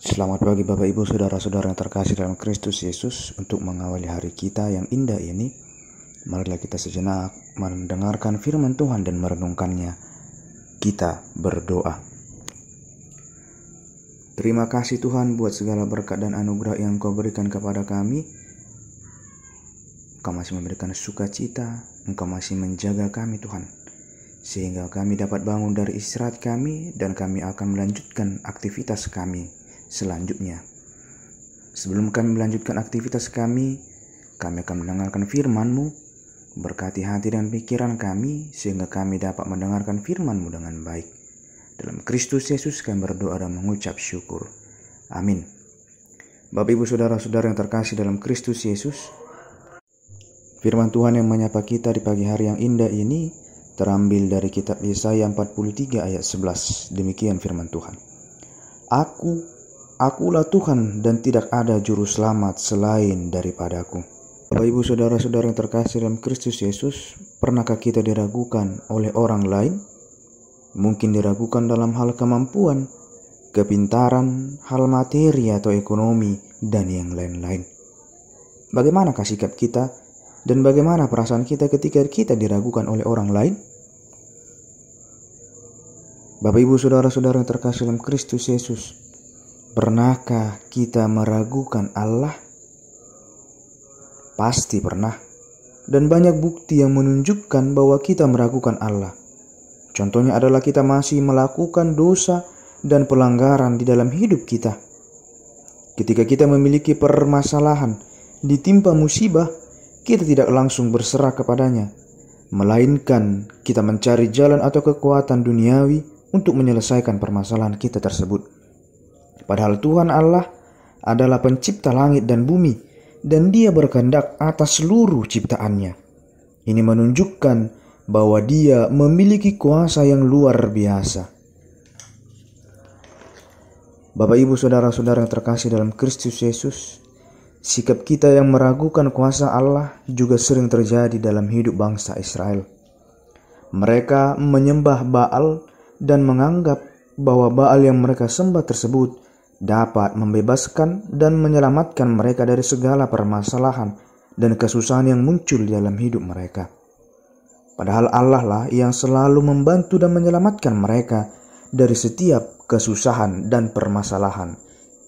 Selamat pagi Bapak Ibu Saudara-saudara yang terkasih dalam Kristus Yesus. Untuk mengawali hari kita yang indah ini, marilah kita sejenak mendengarkan firman Tuhan dan merenungkannya. Kita berdoa. Terima kasih Tuhan buat segala berkat dan anugerah yang Engkau berikan kepada kami. Engkau masih memberikan sukacita, Engkau masih menjaga kami Tuhan, sehingga kami dapat bangun dari istirahat kami dan kami akan melanjutkan aktivitas kami selanjutnya. Sebelum kami melanjutkan aktivitas kami akan mendengarkan firman-Mu. Berkati hati dan pikiran kami sehingga kami dapat mendengarkan firman-Mu dengan baik. Dalam Kristus Yesus kami berdoa dan mengucap syukur. Amin. Bapak Ibu Saudara-saudara yang terkasih dalam Kristus Yesus, firman Tuhan yang menyapa kita di pagi hari yang indah ini terambil dari kitab Yesaya 43 ayat 11. Demikian firman Tuhan. Akulah Tuhan dan tidak ada juru selamat selain daripadaku. Bapak Ibu Saudara-saudara yang terkasih dalam Kristus Yesus, pernahkah kita diragukan oleh orang lain? Mungkin diragukan dalam hal kemampuan, kepintaran, hal materi atau ekonomi, dan yang lain-lain. Bagaimanakah sikap kita dan bagaimana perasaan kita ketika kita diragukan oleh orang lain? Bapak Ibu Saudara-saudara yang terkasih dalam Kristus Yesus, pernahkah kita meragukan Allah? Pasti pernah. Dan banyak bukti yang menunjukkan bahwa kita meragukan Allah. Contohnya adalah kita masih melakukan dosa dan pelanggaran di dalam hidup kita. Ketika kita memiliki permasalahan, ditimpa musibah, kita tidak langsung berserah kepadanya, melainkan kita mencari jalan atau kekuatan duniawi untuk menyelesaikan permasalahan kita tersebut. Padahal Tuhan Allah adalah pencipta langit dan bumi, dan Dia berkehendak atas seluruh ciptaannya. Ini menunjukkan bahwa Dia memiliki kuasa yang luar biasa. Bapak Ibu Saudara-saudara yang terkasih dalam Kristus Yesus, sikap kita yang meragukan kuasa Allah juga sering terjadi dalam hidup bangsa Israel. Mereka menyembah Baal dan menganggap bahwa Baal yang mereka sembah tersebut dapat membebaskan dan menyelamatkan mereka dari segala permasalahan dan kesusahan yang muncul dalam hidup mereka. Padahal Allah lah yang selalu membantu dan menyelamatkan mereka dari setiap kesusahan dan permasalahan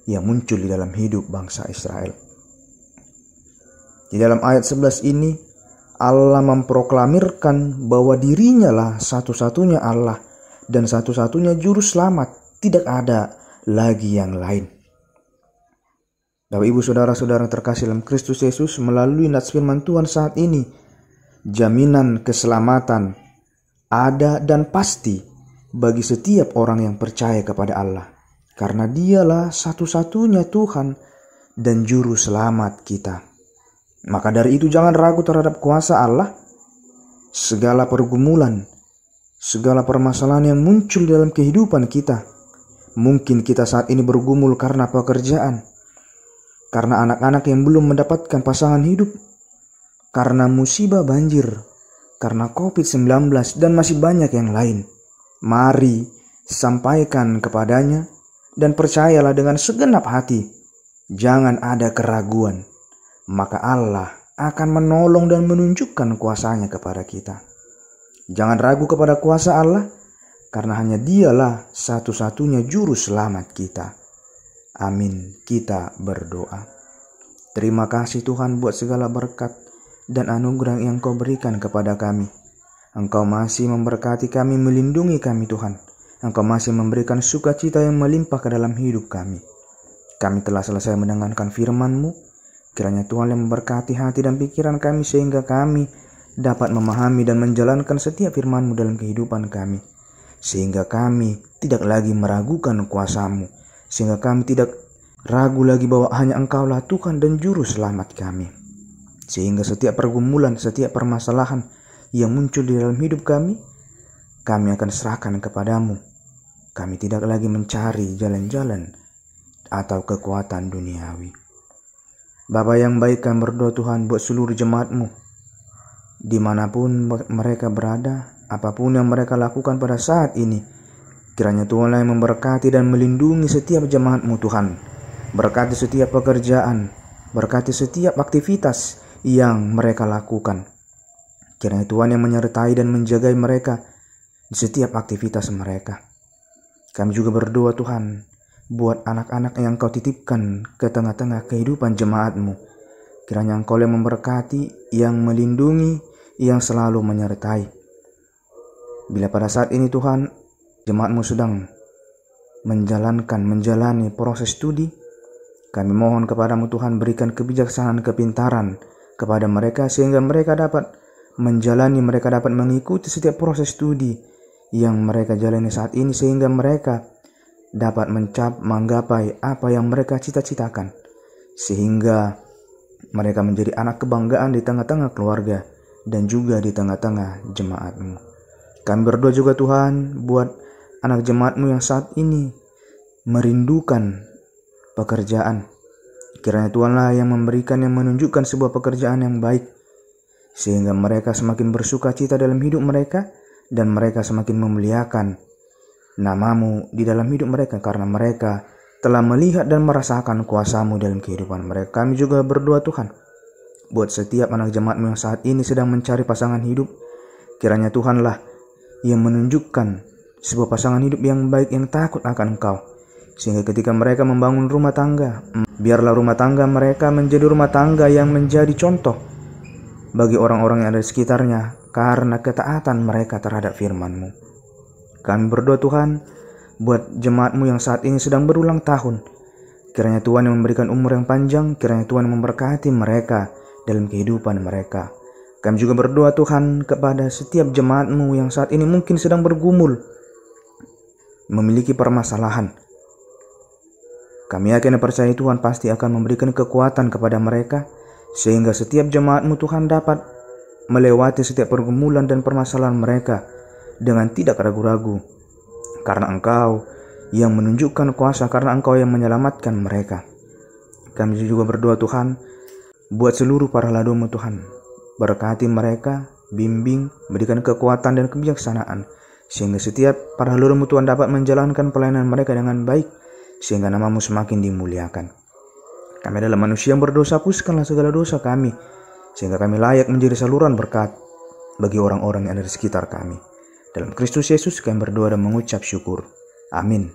yang muncul di dalam hidup bangsa Israel. Di dalam ayat 11 ini, Allah memproklamirkan bahwa dirinya lah satu-satunya Allah dan satu-satunya juru selamat, tidak ada lagi yang lain. Bapak Ibu Saudara-saudara terkasih dalam Kristus Yesus, melalui nats firman Tuhan saat ini, jaminan keselamatan ada dan pasti bagi setiap orang yang percaya kepada Allah, karena Dialah satu-satunya Tuhan dan juru selamat kita. Maka dari itu jangan ragu terhadap kuasa Allah. Segala pergumulan, segala permasalahan yang muncul dalam kehidupan kita. Mungkin kita saat ini bergumul karena pekerjaan, karena anak-anak yang belum mendapatkan pasangan hidup, karena musibah banjir, karena COVID-19, dan masih banyak yang lain. Mari sampaikan kepadanya dan percayalah dengan segenap hati. Jangan ada keraguan, maka Allah akan menolong dan menunjukkan kuasanya kepada kita. Jangan ragu kepada kuasa Allah, karena hanya Dialah satu-satunya juru selamat kita. Amin. Kita berdoa. Terima kasih Tuhan buat segala berkat dan anugerah yang Engkau berikan kepada kami. Engkau masih memberkati kami, melindungi kami Tuhan. Engkau masih memberikan sukacita yang melimpah ke dalam hidup kami. Kami telah selesai mendengarkan firman-Mu. Kiranya Tuhan yang memberkati hati dan pikiran kami sehingga kami dapat memahami dan menjalankan setiap firman-Mu dalam kehidupan kami. Sehingga kami tidak lagi meragukan kuasa-Mu. Sehingga kami tidak ragu lagi bahwa hanya Engkaulah Tuhan dan juru selamat kami. Sehingga setiap pergumulan, setiap permasalahan yang muncul di dalam hidup kami akan serahkan kepadamu. Kami tidak lagi mencari jalan-jalan atau kekuatan duniawi. Bapa yang baik, kami berdoa Tuhan buat seluruh jemaat-Mu. Dimanapun mereka berada, apapun yang mereka lakukan pada saat ini, Kiranya Tuhanlah yang memberkati dan melindungi setiap jemaat-Mu Tuhan. Berkati setiap pekerjaan, berkati setiap aktivitas yang mereka lakukan. Kiranya Tuhan yang menyertai dan menjagai mereka di setiap aktivitas mereka. Kami juga berdoa Tuhan, buat anak-anak yang Kau titipkan ke tengah-tengah kehidupan jemaat-Mu. Kiranya Engkau yang memberkati, yang melindungi, yang selalu menyertai. Bila pada saat ini Tuhan, jemaat-Mu sedang menjalani proses studi, kami mohon kepadamu Tuhan, berikan kebijaksanaan, kepintaran kepada mereka sehingga mereka dapat dapat mengikuti setiap proses studi yang mereka jalani saat ini, sehingga mereka dapat menggapai apa yang mereka cita-citakan, sehingga mereka menjadi anak kebanggaan di tengah-tengah keluarga dan juga di tengah-tengah jemaat-Mu. Kami berdoa juga Tuhan buat anak jemaat-Mu yang saat ini merindukan pekerjaan. Kiranya Tuhanlah yang memberikan, yang menunjukkan sebuah pekerjaan yang baik, sehingga mereka semakin bersuka cita dalam hidup mereka dan mereka semakin memuliakan nama-Mu di dalam hidup mereka karena mereka telah melihat dan merasakan kuasa-Mu dalam kehidupan mereka. Kami juga berdoa Tuhan buat setiap anak jemaat-Mu yang saat ini sedang mencari pasangan hidup. Kiranya Tuhanlah yang menunjukkan sebuah pasangan hidup yang baik, yang takut akan Engkau, sehingga ketika mereka membangun rumah tangga, biarlah rumah tangga mereka menjadi rumah tangga yang menjadi contoh bagi orang-orang yang ada di sekitarnya karena ketaatan mereka terhadap firman-Mu. Kami berdoa Tuhan buat jemaat-Mu yang saat ini sedang berulang tahun. Kiranya Tuhan yang memberikan umur yang panjang, kiranya Tuhan yang memberkati mereka dalam kehidupan mereka. Kami juga berdoa Tuhan kepada setiap jemaat-Mu yang saat ini mungkin sedang bergumul, memiliki permasalahan. Kami yakin dan percaya Tuhan pasti akan memberikan kekuatan kepada mereka, sehingga setiap jemaat-Mu Tuhan dapat melewati setiap pergumulan dan permasalahan mereka dengan tidak ragu-ragu. Karena Engkau yang menunjukkan kuasa, karena Engkau yang menyelamatkan mereka. Kami juga berdoa Tuhan buat seluruh para lado-Mu Tuhan. Berkati mereka, bimbing, berikan kekuatan dan kebijaksanaan, sehingga setiap para lado-Mu Tuhan dapat menjalankan pelayanan mereka dengan baik, sehingga nama-Mu semakin dimuliakan. Kami adalah manusia yang berdosa, hapuskanlah segala dosa kami, sehingga kami layak menjadi saluran berkat bagi orang-orang yang ada di sekitar kami. Dalam Kristus Yesus kami berdoa dan mengucap syukur. Amin.